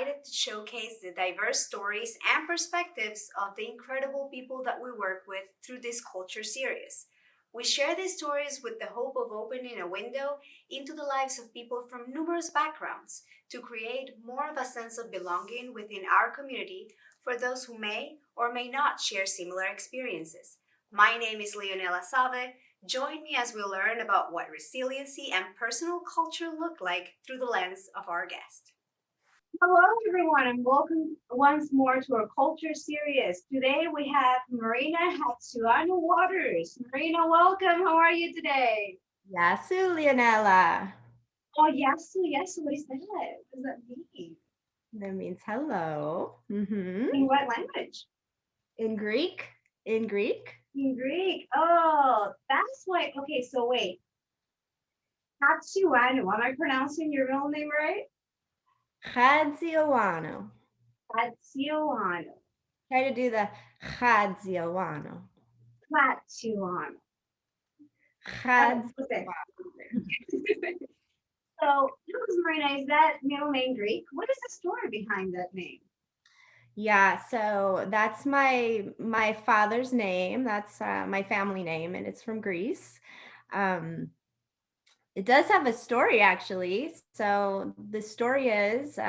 excited to showcase the diverse stories and perspectives of the incredible people that we work with through this culture series. We share these stories with the hope of opening a window into the lives of people from numerous backgrounds to create more of a sense of belonging within our community for those who may or may not share similar experiences. My name is Leonela Save. Join me as we learn about what resiliency and personal culture look like through the lens of our guest. Hello, everyone, and welcome once more to our culture series. Today we have Marina Hadjioannou Waters. Marina, welcome. How are you today? Yasu, Leonella. Oh, yasu, yasu. What is that? What does that mean? That means hello. In what language? In Greek. In Greek. In Greek. Oh, that's why. Okay, so wait. Hadjioannou. Am I pronouncing your real name right? Hadjioannou. Hadjioannou. Try to do the Hadjioannou. Hadjioannou. Hadz. Okay. So, Marina, is that middle name Greek? What is the story behind that name? Yeah, so that's my father's name. That's my family name, and it's from Greece. Um, it does have a story actually. So the story is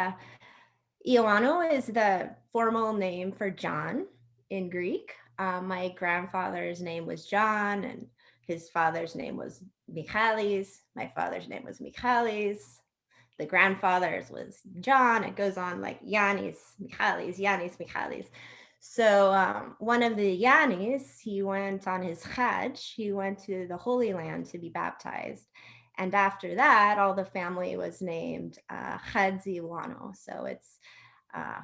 Ioannou is the formal name for John in Greek. My grandfather's name was John, and his father's name was Michalis. My father's name was Michalis. The grandfather's was John. It goes on like Yanis, Michalis. So one of the Yanis, he went on his Hajj. He went to the Holy Land to be baptized. And after that, all the family was named Hadjiwano. So it's uh,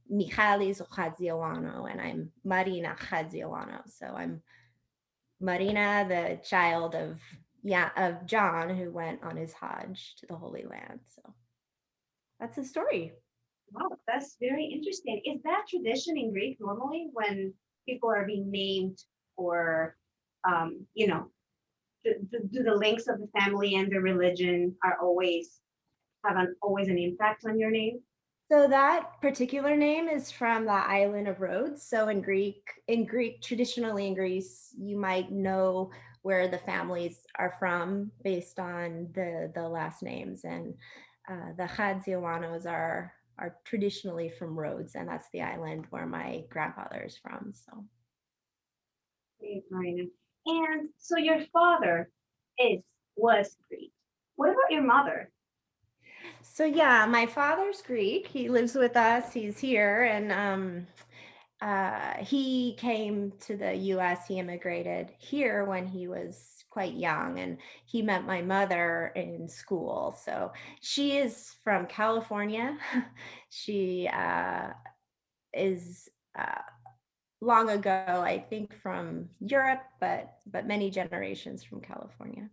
Michalis Hadjiwano, and I'm Marina Hadjiwano. So I'm Marina, the child of John, who went on his Hajj to the Holy Land. So that's the story. Wow, that's very interesting. Is that tradition in Greek normally when people are being named or, you know, do the links of the family and the religion are always always an impact on your name? So that particular name is from the island of Rhodes. So in Greek, traditionally in Greece, you might know where the families are from based on the last names. And the Hadjiwanos are traditionally from Rhodes, and that's the island where my grandfather is from. So Great, Marina. And so your father is was Greek. What about your mother? So yeah, my father's Greek. He lives with us. He's here, and he came to the U.S. He immigrated here when he was quite young, and he met my mother in school. So she is from California. She is long ago, I think, from Europe, but many generations from California.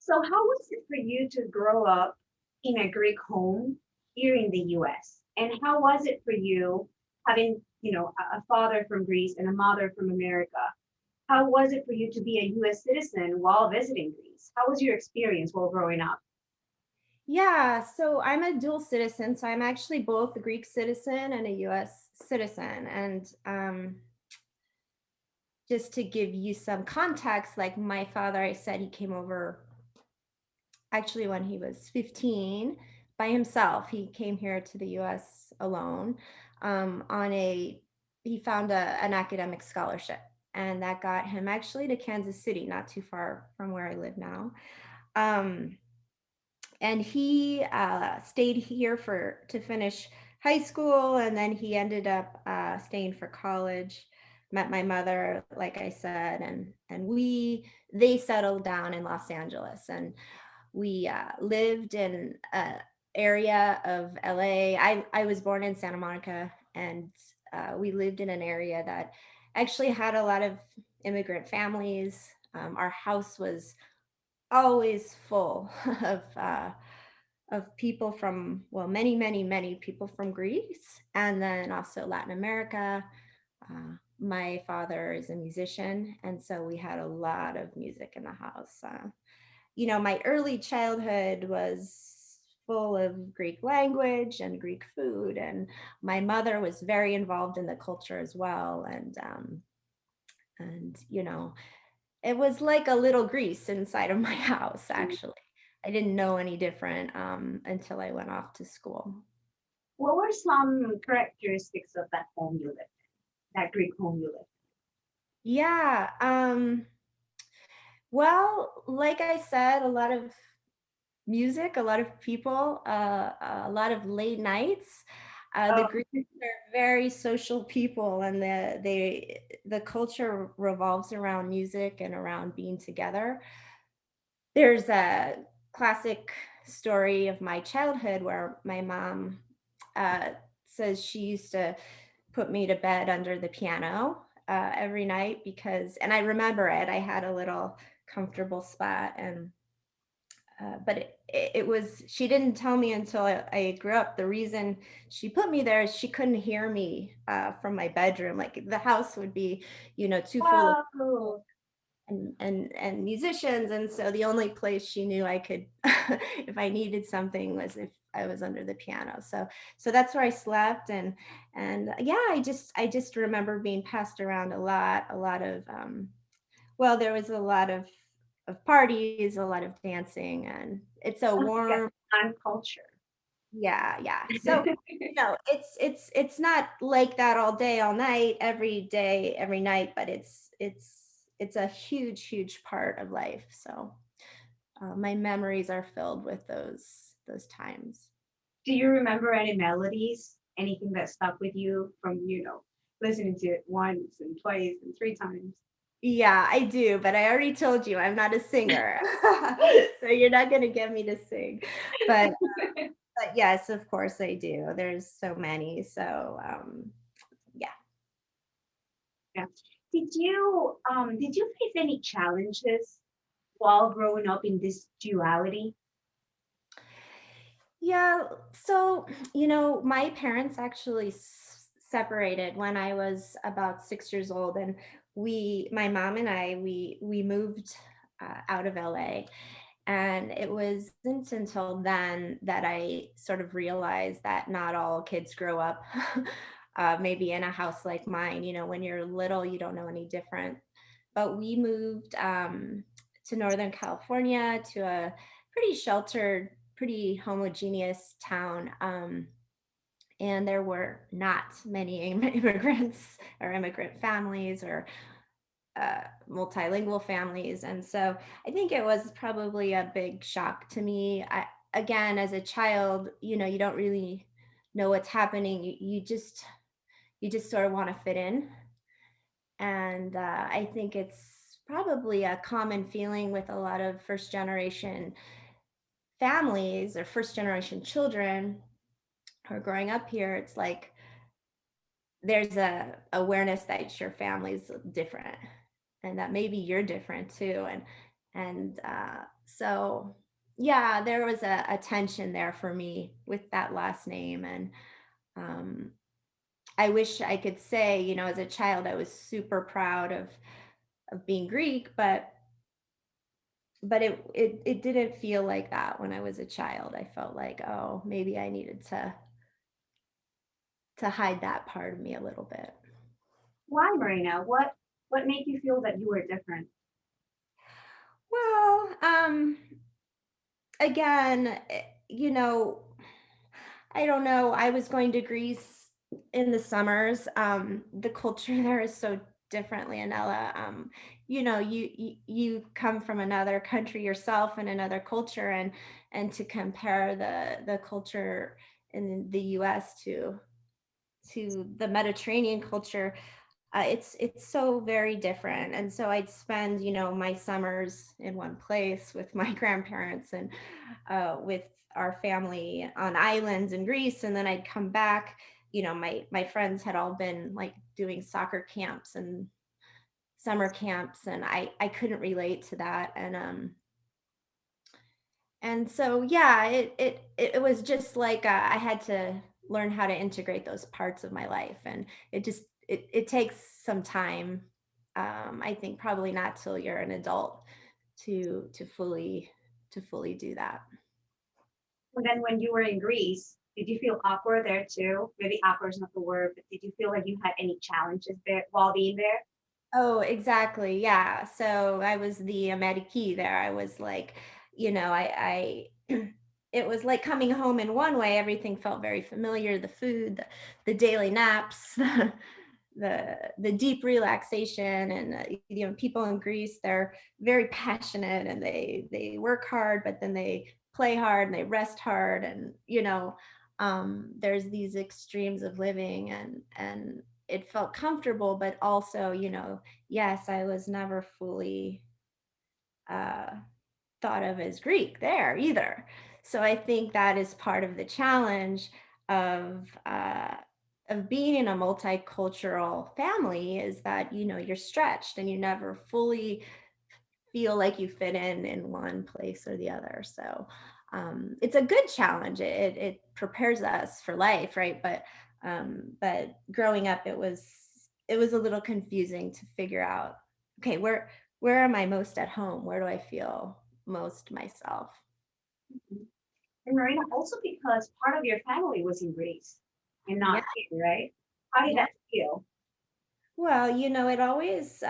So how was it for you to grow up in a Greek home here in the US? And how was it for you having, a father from Greece and a mother from America? How was it for you to be a US citizen while visiting Greece? How was your experience while growing up? Yeah, so I'm a dual citizen. So I'm actually both a Greek citizen and a US citizen. And just to give you some context, like my father, I said he came over actually when he was 15 by himself. He came here to the US alone on he found an academic scholarship. And that got him actually to Kansas City, not too far from where I live now. Um, and he stayed here for to finish high school, and then he ended up staying for college. Met my mother, like I said, and they settled down in Los Angeles, and we lived in an area of LA. I was born in Santa Monica, and we lived in an area that actually had a lot of immigrant families. Our house was always full of people from, well, many people from Greece, and then also Latin America. My father is a musician, and so we had a lot of music in the house. My early childhood was full of Greek language and Greek food. And my mother was very involved in the culture as well. And it was like a little Greece inside of my house, actually. I didn't know any different until I went off to school. What were some characteristics of that home you lived in, that Greek home you lived Yeah. Well, like I said, a lot of music, a lot of people, a lot of late nights. The in? Greeks are very social people, and the culture revolves around music and around being together. There's a classic story of my childhood where my mom uh, says she used to put me to bed under the piano every night because, and I remember it. I had a little comfortable spot, and but it was, she didn't tell me until I grew up. The reason she put me there is she couldn't hear me from my bedroom. Like the house would be, too full of Oh, and musicians, and so the only place she knew I could if I needed something was if I was under the piano. So that's where I slept. And yeah, I just remember being passed around a lot of well, there was a lot of parties, a lot of dancing, and it's a yes, warm. and culture. Yeah, yeah. So, it's not like that all day, all night, every day, every night, but it's a huge, huge part of life. So, my memories are filled with those times. Do you remember any melodies? Anything that stuck with you from, listening to it once and twice and three times? Yeah, I do, but I already told you I'm not a singer. So you're not gonna get me to sing. But but yes, of course I do. There's so many. So, yeah. Yeah. Did you face any challenges while growing up in this duality? Yeah, so, my parents actually separated when I was about 6 years old, and my mom and I, we moved out of LA. And it wasn't until then that I sort of realized that not all kids grow up maybe in a house like mine. When you're little, you don't know any different. But we moved to Northern California, to a pretty sheltered, pretty homogeneous town. And there were not many immigrants or immigrant families or multilingual families. And so I think it was probably a big shock to me. Again, as a child, you don't really know what's happening. You just sort of want to fit in. And I think it's probably a common feeling with a lot of first generation families or first generation children who are growing up here. It's like there's a awareness that your family's different and that maybe you're different too. And so yeah, there was a tension there for me with that last name. And um I wish I could say, as a child I was super proud of being Greek, but it didn't feel like that when I was a child. I felt like, oh, maybe I needed to hide that part of me a little bit. Why, Marina? What made you feel that you were different? Well, again, I don't know. I was going to Greece in the summers. The culture there is so different, Leonella. You come from another country yourself and another culture, and to compare the culture in the U.S. to the Mediterranean culture, it's so very different. And so I'd spend, my summers in one place with my grandparents and with our family on islands in Greece, and then I'd come back. My friends had all been like doing soccer camps and summer camps, and I couldn't relate to that. And so yeah, it was just like I had to learn how to integrate those parts of my life, and it takes some time. I think probably not till you're an adult to fully do that. And then when you were in Greece, did you feel awkward there too? Maybe awkward is not the word, but did you feel like you had any challenges there while being there? Oh, exactly. Yeah. So I was the Ameriki there. I was like, I it was like coming home in one way. Everything felt very familiar. The food, the daily naps, the deep relaxation, and people in Greece, they're very passionate and they work hard, but then they play hard and they rest hard, and there's these extremes of living, and it felt comfortable, but also, yes, I was never fully uh, thought of as Greek there either. So I think that is part of the challenge of being in a multicultural family, is that you're stretched and you never fully feel like you fit in one place or the other. So it's a good challenge. It prepares us for life, right? But growing up, it was a little confusing to figure out. Okay, where am I most at home? Where do I feel most myself? Mhm. And Marina, also because part of your family was in Greece and Yeah, not here, right? How did yeah. that feel? Well, it always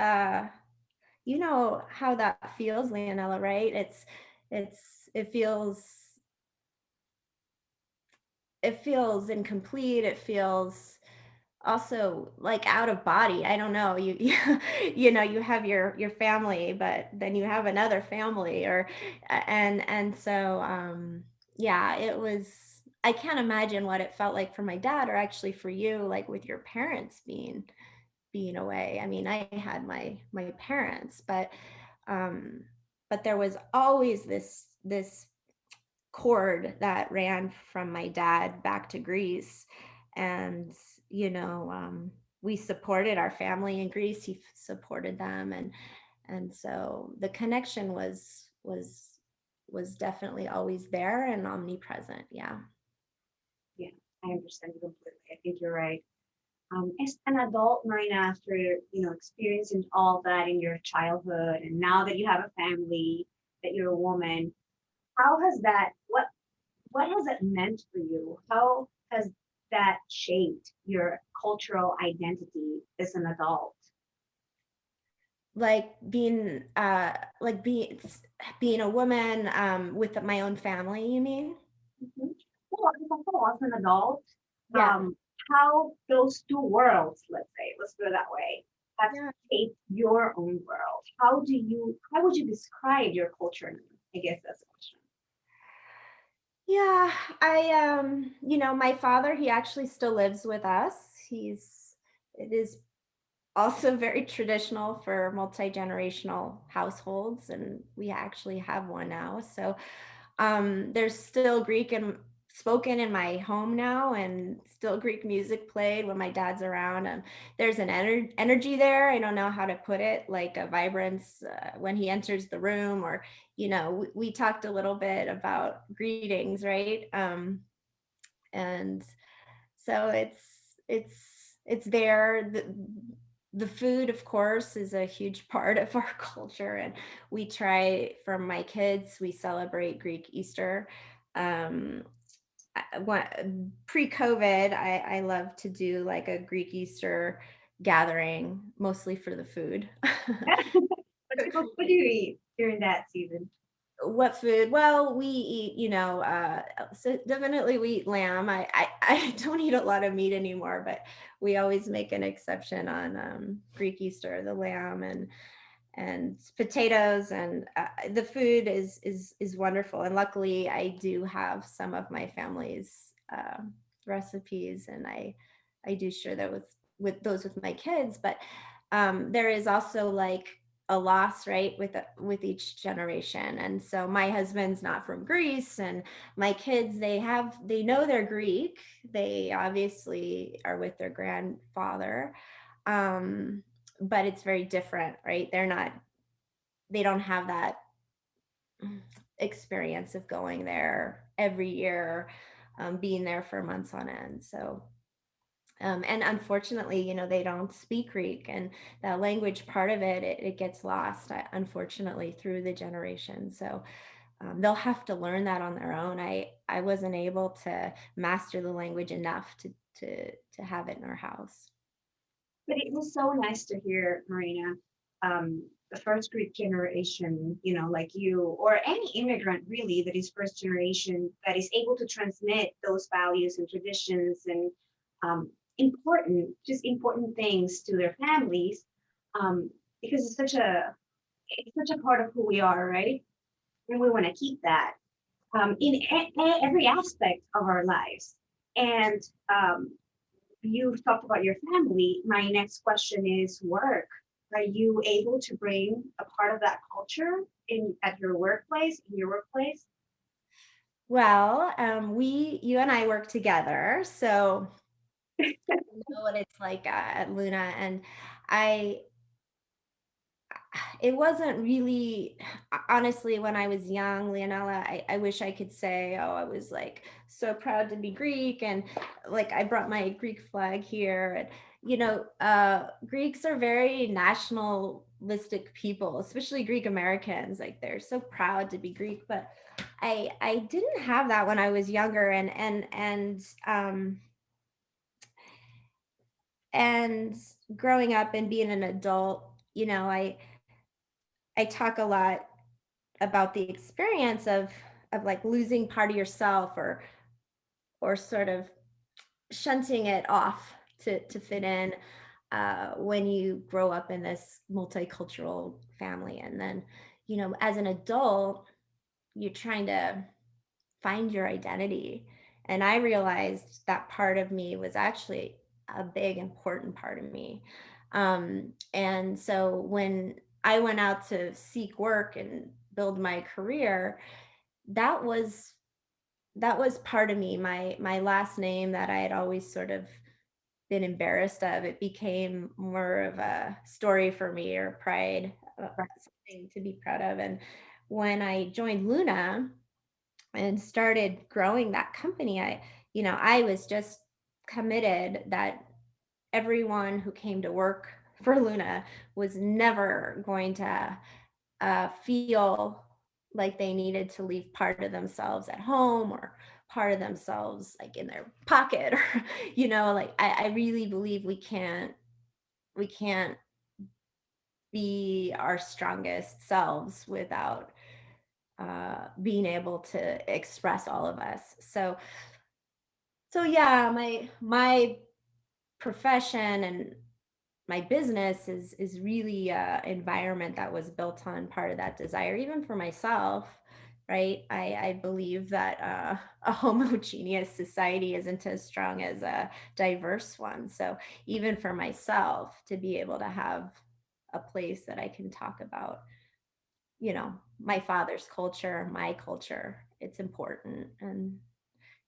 you know how that feels, Leonella, right? It feels incomplete. It feels also like out of body. I don't know. You have your family, but then you have another family, or and so yeah, it was. I can't imagine what it felt like for my dad, or actually for you, like with your parents being away. I mean, I had my parents, um but there was always this cord that ran from my dad back to Greece. And, we supported our family in Greece. He supported them. And so the connection was definitely always there and omnipresent. Yeah. Yeah, I understand you completely. I think you're right. As an adult, Marina, after experiencing all that in your childhood, and now that you have a family, that you're a woman, how has that what has it meant for you? How has that shaped your cultural identity as an adult? Like being a woman with my own family, you mean? Mhm. Well, also as an adult, Yeah. how those two worlds, let's put it that way, have Yeah. shaped your own world. How would you describe your culture now? I guess that's the question. Yeah, my father, he actually still lives with us. It is also very traditional for multi-generational households, and we actually have one now. So there's still Greek and spoken in my home now, and still Greek music played when my dad's around. And there's an energy there. I don't know how to put it, like a vibrance when he enters the room, or we talked a little bit about greetings, right? And so it's there. The food, of course, is a huge part of our culture, and we try, for my kids, we celebrate Greek Easter. Um, Pre-COVID, I love to do like a Greek Easter gathering, mostly for the food. What do you eat during that season? What food? Well, we eat, so definitely we eat lamb. I don't eat a lot of meat anymore, but we always make an exception on Greek Easter, the lamb and potatoes, and the food is wonderful. And luckily, I do have some of my family's recipes, and I do share that with my kids. But there is also like a loss, right, with each generation. And so my husband's not from Greece, and my kids, they know they're Greek. They obviously are with their grandfather. Um, but it's very different, right? They don't have that experience of going there every year, being there for months on end. So and unfortunately, they don't speak Greek, and that language part of it gets lost, unfortunately, through the generation. So they'll have to learn that on their own. I wasn't able to master the language enough to have it in our house. But it was so nice to hear, Marina, the first Greek generation, like you, or any immigrant really that is first generation, that is able to transmit those values and traditions and just important things to their families, because it's such a part of who we are, right? And we want to keep that in every aspect of our lives. And you've talked about your family. My next question is work. Are you able to bring a part of that culture at your workplace, in your workplace? Well, you and I work together, so I know what it's like at Luna, and I, it wasn't really, honestly, when I was young, Leonella, I wish I could say, oh, I was like so proud to be Greek, and like I brought my Greek flag here. And, Greeks are very nationalistic people, especially Greek Americans. Like they're so proud to be Greek, but I didn't have that when I was younger, and growing up and being an adult, I talk a lot about the experience of like losing part of yourself, or sort of shunting it off to fit in when you grow up in this multicultural family. And then, as an adult, you're trying to find your identity. And I realized that part of me was actually a big, important part of me. And so when I went out to seek work and build my career, that was that was part of me. My last name that I had always sort of been embarrassed of, it became more of a story for me, or pride, something to be proud of. And when I joined Luna and started growing that company, I was just committed that everyone who came to work for Luna was never going to feel like they needed to leave part of themselves at home, or part of themselves like in their pocket, or like I really believe we can't be our strongest selves without being able to express all of us. So yeah, my profession and my business is really a environment that was built on part of that desire, even for myself. Right, I believe that a homogeneous society isn't as strong as a diverse one. So even for myself to be able to have a place that I can talk about, my father's culture, my culture, it's important. And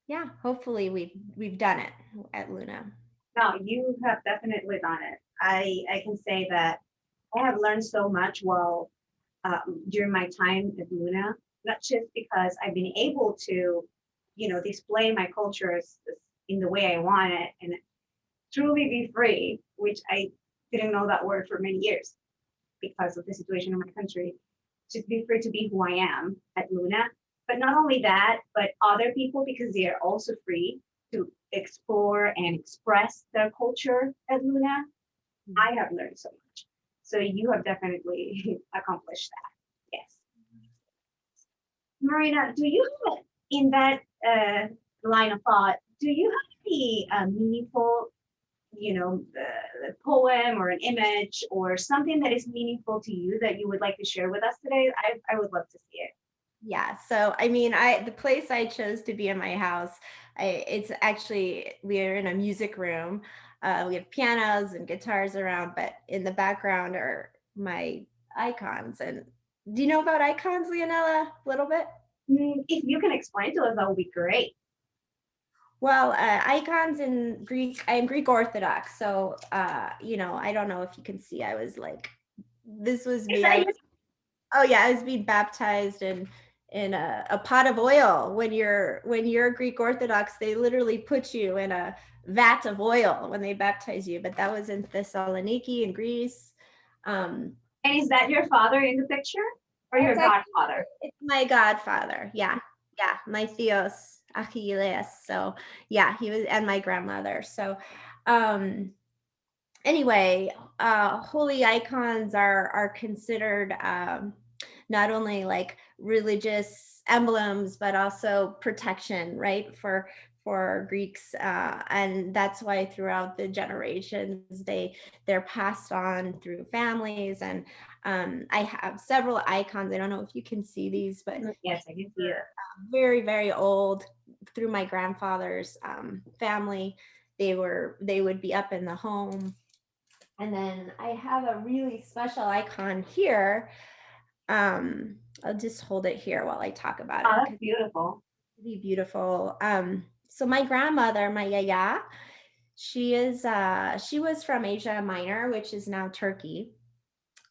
yeah, hopefully we've done it at Luna. No, you have definitely done it. I can say that I have learned so much during my time at Luna, not just because I've been able to, display my cultures in the way I want it and truly be free, which I didn't know that word for many years because of the situation in my country. Just be free to be who I am at Luna. But not only that, but other people, because they are also free to explore and express their culture at Luna. I have learned so much. So you have definitely accomplished that. Yes. Marina, do you have, in that line of thought, do you have any meaningful, poem or an image or something that is meaningful to you that you would like to share with us today? I would love to see it. Yeah. So, I mean, the place I chose to be in my house, it's actually, we're in a music room. We have pianos and guitars around, but in the background are my icons. And do you know about icons, Leonella? A little bit? If you can explain to us, that would be great. Well, icons in Greek, I'm Greek Orthodox. So, I don't know if you can see, I was like, this was Is me. that Oh yeah, I was being baptized in a pot of oil. When you're Greek Orthodox, they literally put you in a vat of oil when they baptize you. But that was in Thessaloniki in Greece. Um, and is that your father in the picture? Or your It's godfather? actually it's my godfather. Yeah. Yeah. My Theos Achilles. So yeah, he was and my grandmother. So um anyway, holy icons are considered not only like religious emblems but also protection, right? For Greeks, and that's why throughout the generations they're passed on through families. And I have several icons. I don't know if you can see these, but Yes, I can see it. very very old, through my grandfather's family. They would be up in the home. And then I have a really special icon here. I'll just hold it here while I talk about Oh, it that's because beautiful. it's really beautiful. So my grandmother, my yaya, she was from Asia Minor, which is now Turkey,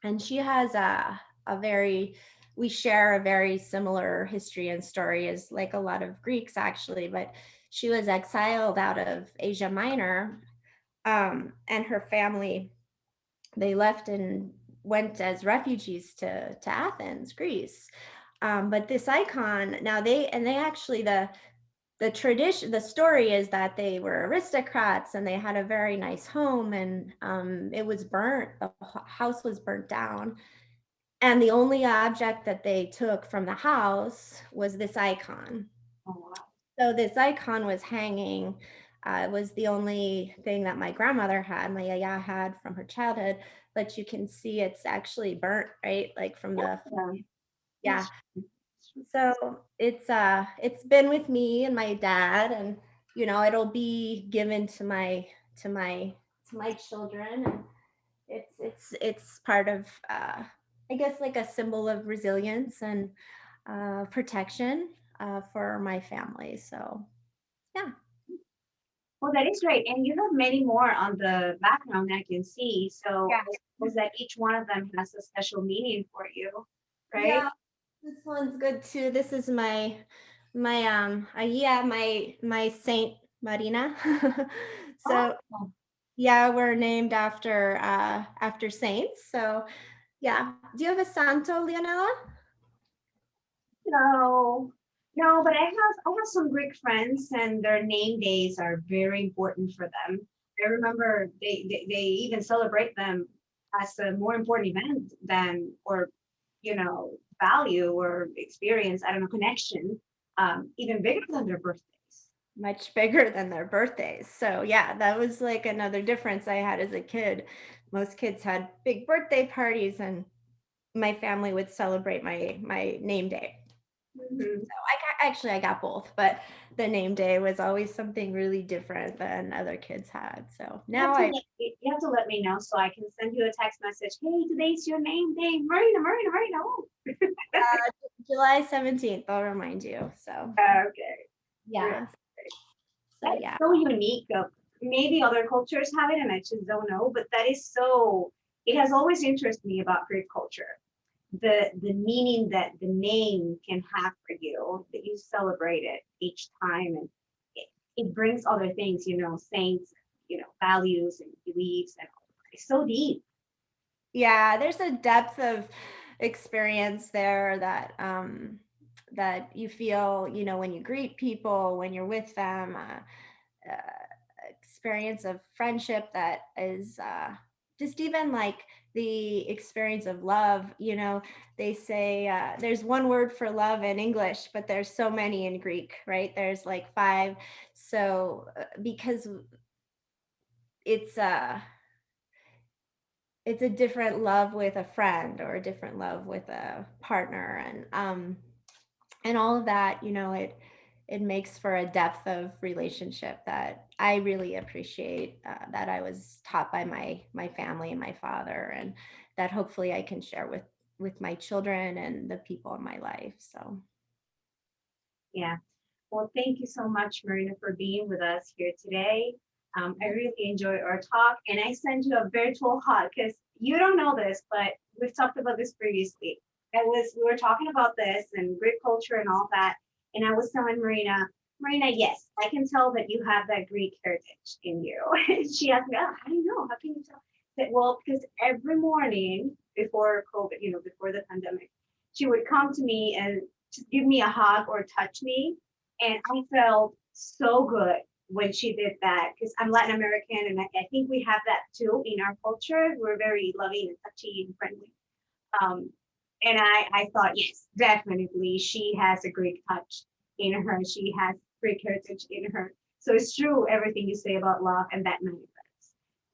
and she has a very we share a very similar history and story as like a lot of Greeks actually, but she was exiled out of Asia Minor, and her family, they left and went as refugees to Athens, Greece. But this icon, now they actually the tradition, the story is that they were aristocrats and they had a very nice home, and it was burnt. The house was burnt down, and the only object that they took from the house was this icon. Oh, wow. So this icon was hanging. It was the only thing that my grandmother had, my yaya had from her childhood. But you can see it's actually burnt, right? Like from the Yeah. yeah. So it's been with me and my dad, and it'll be given to my to my children, and it's part of I guess like a symbol of resilience and protection for my family. So yeah. Well, that is great. And you have many more on the background I can see. So Yeah. I suppose that each one of them has a special meaning for you, right? Yeah, this one's good too. This is my Saint Marina. So Oh, yeah, we're named after saints. So yeah. Do you have a Santo, Leonella? no, no, but I have some Greek friends and their name days are very important for them. I remember they even celebrate them as a more important event than or value or experience, I don't know, connection, even bigger than their birthdays. Much bigger than their birthdays. So yeah, that was like another difference I had as a kid. Most kids had big birthday parties, and my family would celebrate my name day. Mhm. So I got both, but the name day was always something really different than other kids had. So now You have to let me know so I can send you a text message. Hey, today's your name day, Marina, Marina, Marina. Oh. July 17th, I'll remind you. So Okay, great. yeah. So That is yeah. so unique. Maybe other cultures have it and I just don't know, but that is so, it has always interested me about Greek culture. The meaning that the name can have for you, that you celebrate it each time. And it brings other things, saints, values and beliefs and it's so deep. Yeah, there's a depth of experience there that you feel, when you greet people, when you're with them, experience of friendship that is just even like the experience of love. They say there's one word for love in English, but there's so many in Greek, right? There's like five. So because it's uh it's a different love with a friend or a different love with a partner, and all of that, it makes for a depth of relationship that I really appreciate, that I was taught by my family and my father, and that hopefully I can share with my children and the people in my life. So Yeah. Well, thank you so much, Marina, for being with us here today. I really enjoyed our talk, and I sent you a virtual hug because you don't know this, but we've talked about this previously. We were talking about this and Greek culture and all that, and I was telling Marina, yes, I can tell that you have that Greek heritage in you. And she asked me, oh, how do you know? How can you tell? I said, well, because every morning before COVID, before the pandemic, she would come to me and just give me a hug or touch me. And I felt so good when she did that because I'm Latin American and I think we have that too in our culture. We're very loving and touchy and friendly. Um, and I thought, yes, definitely she has a Greek touch in her. She has Greek heritage in her. So it's true everything you say about love and that manifests.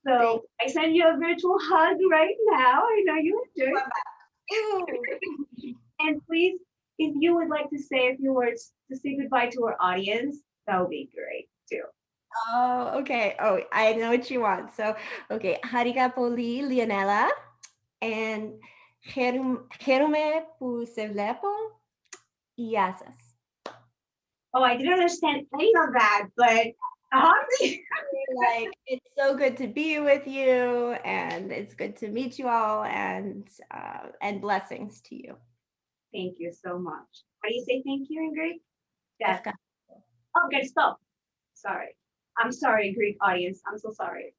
Thank So I send you a virtual hug right now. I know you enjoy. you. And please, if you would like to say a few words to say goodbye to our audience, that would be great too. Oh, okay. Oh, I know what you want. So, okay. Harigapoli, Leonela, and Jerume Pusevlepo, Iasas. Oh, I didn't understand any of that, but honestly, Like, it's so good to be with you, and it's good to meet you all, and blessings to you. thank you so much. How do you say thank you in Greek? That. Efka. Oh, okay, stop. Sorry. I'm sorry, Greek audience. I'm so sorry.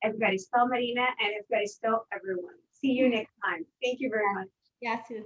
Ευχαριστώ, Marina, and ευχαριστώ, everyone. See you next time. Thank you very much. Yasu.